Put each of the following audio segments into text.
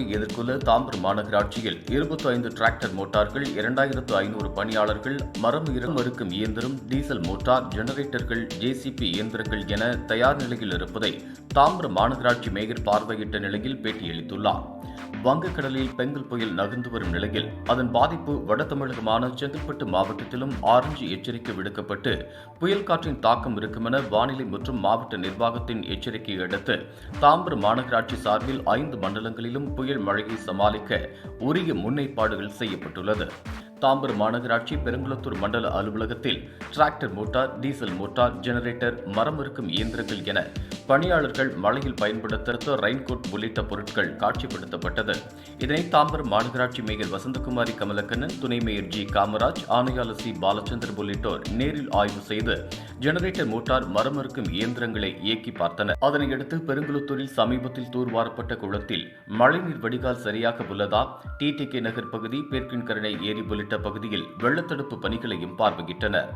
கொரோனாவை எதிர்கொள்ள தாம்பரம் மாநகராட்சியில் 25 டிராக்டர் மோட்டார்கள், 2500 பணியாளர்கள், மரம் மறுக்கும் இயந்திரம், டீசல் மோட்டார், ஜெனரேட்டர்கள், ஜேசிபி இயந்திரங்கள் என தயார் நிலையில் இருப்பதை தாம்பரம் மாநகராட்சி மேயர் பார்வையிட்ட நிலையில் பேட்டியளித்துள்ளார். வங்கக்கடலில் பெங்கல் புயல் நகர்ந்து வரும் நிலையில் அதன் பாதிப்பு வட தமிழகமான செங்கல்பட்டு மாவட்டத்திலும் ஆரஞ்சு எச்சரிக்கை விடுக்கப்பட்டு புயல் காற்றின் தாக்கம் இருக்கும் என வானிலை மற்றும் மாவட்ட நிர்வாகத்தின் எச்சரிக்கையை அடுத்து தாம்பரம் மாநகராட்சி சார்பில் 5 மண்டலங்களிலும் புயல் மழையை சமாளிக்க உரிய முன்னேற்பாடுகள் செய்யப்பட்டுள்ளது. தாம்பரம் மாநகராட்சி பெருங்குளத்தூர் மண்டல அலுவலகத்தில் tractor motor, diesel motor, generator, மரம் இருக்கும் இயந்திரங்கள் என பணியாளர்கள் மழையில் பயன்படுத்த ரெயின்கோட் உள்ளிட்ட பொருட்கள் காட்சிப்படுத்தப்பட்டது. இதனை தாம்பரம் மாநகராட்சி மேயர் வசந்தகுமாரி கமலக்கண்ணன், துணை மேயர் ஜி காமராஜ், ஆணையாளர் சி பாலச்சந்தர் உள்ளிட்டோர் நேரில் ஆய்வு செய்து ஜெனரேட்டர் மோட்டார், மரம் இருக்கும் இயந்திரங்களை இயக்கி பார்த்தனர். அதனையடுத்து பெருங்குளத்தூரில் சமீபத்தில் தூர்வாரப்பட்ட குளத்தில் மழைநீர் வடிகால் சரியாக உள்ளதா, டிடிகே நகர் பகுதி, பேர்கின்கரணை ஏரி உள்ளிட்ட பகுதியில் வெள்ளத்தடுப்பு பணிகளையும் பார்வையிட்டனர்.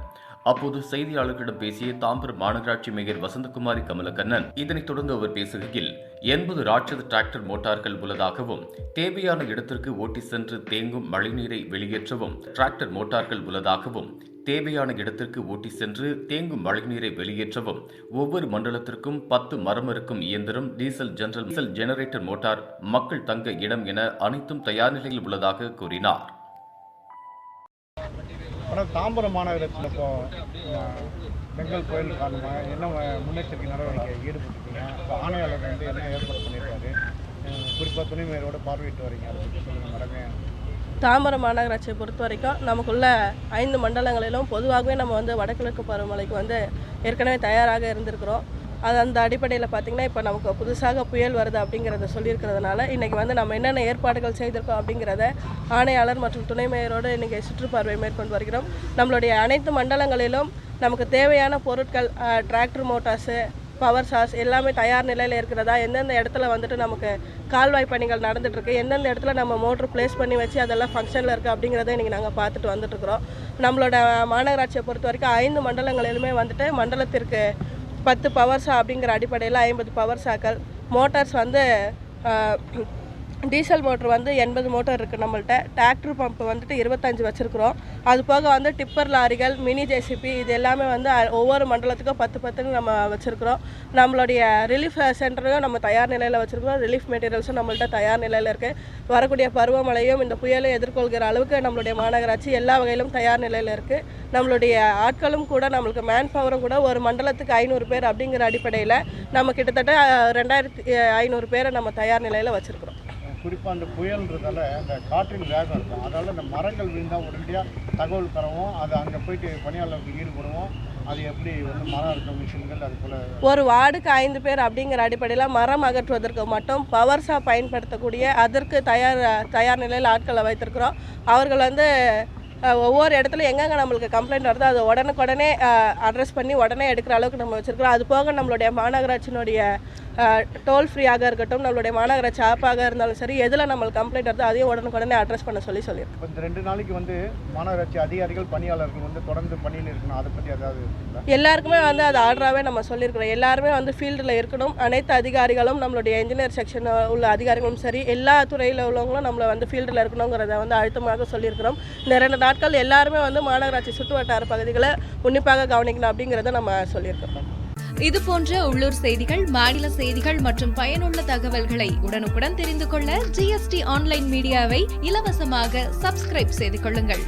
அப்போது செய்தியாளர்களிடம் பேசிய தாம்பரம் மாநகராட்சி மேயர் வசந்தகுமாரி கமலக்கண்ணன், இதனைத் தொடர்ந்து அவர் பேசுகையில் 80 ராட்சத டிராக்டர் மோட்டார்கள் உள்ளதாகவும், தேவையான இடத்திற்கு ஓட்டி சென்று தேங்கும் மழைநீரை வெளியேற்றவும் டிராக்டர் மோட்டார்கள் உள்ளதாகவும், தேவையான இடத்திற்கு ஓட்டி சென்று தேங்கும் மழைநீரை வெளியேற்றவும் ஒவ்வொரு மண்டலத்திற்கும் 10 மரம் இருக்கும் இயந்திரம், டீசல் ஜெனரேட்டர் மோட்டார், மக்கள் தங்க இடம் என அனைத்தும் தயார் நிலையில் உள்ளதாக கூறினார். ஆனால் தாம்பரம் மாநகரத்தில் இப்போ பெங்கல் புயல் காரணமாக என்ன முன்னெச்சரிக்கை நடவடிக்கை ஈடுபட்டுருக்கீங்க? இப்போ ஆணையாளர் என்ன ஏற்பாடு பண்ணியிருக்காரு? குறிப்பாக துணை மேயரோட பார்வையிட்டு வரீங்க, அதை பற்றி சொல்லுங்கள் மேடம். தாம்பரம் மாநகராட்சியை பொறுத்த வரைக்கும் நமக்குள்ள 5 மண்டலங்களிலும் பொதுவாகவே நம்ம வடகிழக்கு பருவமழைக்கு ஏற்கனவே தயாராக இருந்திருக்கிறோம். அது அந்த அடிப்படையில் பார்த்திங்கன்னா இப்போ நமக்கு புதுசாக புயல் வருது அப்படிங்கிறத சொல்லியிருக்கிறதுனால இன்றைக்கி நம்ம என்னென்ன ஏற்பாடுகள் செய்திருக்கோம் அப்படிங்கிறத ஆணையாளர் மற்றும் துணை மேயரோடு இன்றைக்கி சுற்றுப்பார்வை மேற்கொண்டு வருகிறோம். நம்மளுடைய அனைத்து மண்டலங்களிலும் நமக்கு தேவையான பொருட்கள், டிராக்டர் மோட்டார்ஸு, பவர் சாஸ் எல்லாமே தயார் நிலையில் இருக்கிறதா, எந்தெந்த இடத்துல நமக்கு கால்வாய் பணிகள் நடந்துகிட்ருக்கு, எந்தெந்த இடத்துல நம்ம மோட்ரு ப்ளேஸ் பண்ணி வச்சு அதெல்லாம் ஃபங்க்ஷனில் இருக்குது அப்படிங்கிறத இன்றைக்கி நாங்கள் பார்த்துட்டு வந்துட்டுருக்குறோம். நம்மளோட மாநகராட்சியை பொறுத்த வரைக்கும் 5 மண்டலங்களிலுமே மண்டலத்திற்கு 10 பவர்ஸா அப்படிங்கிற அடிப்படையில் 50 பவர்ஸாக்கள், மோட்டார்ஸ் டீசல் மோட்ரு 80 மோட்டர் இருக்குது நம்மள்கிட்ட. டிராக்டர் பம்ப் 25 வச்சுருக்குறோம். அது போக டிப்பர் லாரிகள், மினி ஜேசிபி, இது எல்லாமே ஒவ்வொரு மண்டலத்துக்கும் 10 நம்ம வச்சுருக்குறோம். நம்மளுடைய ரிலீஃப் சென்டரையும் நம்ம தயார் நிலையில் வச்சுருக்கிறோம். ரிலீஃப் மெட்டீரியல்ஸும் நம்மள்கிட்ட தயார் நிலையில் இருக்குது. வரக்கூடிய பருவமழையும் இந்த புயலை எதிர்கொள்கிற அளவுக்கு நம்மளுடைய மாநகராட்சி எல்லா வகையிலும் தயார் நிலையில் இருக்குது. நம்மளுடைய ஆட்களும் கூட, நம்மளுக்கு மேன் பவரும் கூட ஒரு மண்டலத்துக்கு 500 பேர் அப்படிங்கிற அடிப்படையில் நம்ம கிட்டத்தட்ட 2500 பேரை நம்ம தயார் நிலையில் வச்சுருக்கிறோம். குறிப்பாக அந்த புயல்ன்றதால இந்த காற்றின் வேகம் இருக்கும், அதனால் இந்த மரங்கள் விழுந்தால் உடனடியாக தகவல் தரவும், அது அங்கே போயிட்டு பணியாளருக்கு ஈடுபடுவோம். அது எப்படி மரம் இருக்க மிஷின்கள் அது போல் ஒரு வார்டுக்கு 5 பேர் அப்படிங்கிற அடிப்படையில் மரம் அகற்றுவதற்கு மட்டும் பவர்ஸாக பயன்படுத்தக்கூடிய அதற்கு தயார் நிலையில் ஆட்களை வைத்திருக்கிறோம். அவர்கள் ஒவ்வொரு இடத்துல எங்கெங்கே நம்மளுக்கு கம்ப்ளைண்ட் வருதோ அதை உடனுக்குடனே அட்ரஸ் பண்ணி உடனே எடுக்கிற அளவுக்கு நம்ம வச்சுருக்கிறோம். அது போக நம்மளுடைய மாநகராட்சியினுடைய டோல் ஃப்ரீயாக இருக்கட்டும், நம்மளுடைய மாநகராட்சி ஆப்பாக இருந்தாலும் சரி, எதில் நம்மளுக்கு கம்ப்ளைண்ட் வருதோ அதையும் உடனுக்குடனே அட்ரஸ் பண்ண சொல்லியிருக்கோம். இப்போ இந்த 2 நாளைக்கு மாநகராட்சி அதிகாரிகள், பணியாளர்கள் தொடர்ந்து பணியில் இருக்கணும், அதை பற்றி ஏதாவது எல்லாருக்குமே அது ஆர்டராகவே நம்ம சொல்லியிருக்கிறோம். எல்லாருமே ஃபீல்டில் இருக்கணும். அனைத்து அதிகாரிகளும், நம்மளுடைய இன்ஜினியர் செக்ஷன் உள்ள அதிகாரிகளும் சரி, எல்லா துறையில் உள்ளவங்களும் நம்மளை ஃபீல்டில் இருக்கணுங்கிறத அழுத்தமாக சொல்லியிருக்கிறோம். இந்த 2 நாட்கள் எல்லாருமே மாநகராட்சி சுற்று வட்டார பகுதிகளை உன்னிப்பாக கவனிக்கணும் அப்படிங்கிறத நம்ம சொல்லியிருக்கிறோம். இது போன்ற உள்ளூர் செய்திகள், மாநில செய்திகள் மற்றும் பயனுள்ள தகவல்களை உடனுக்குடன் தெரிந்து கொள்ள GST ஆன்லைன் மீடியாவை இலவசமாக சப்ஸ்கிரைப் செய்து கொள்ளுங்கள்.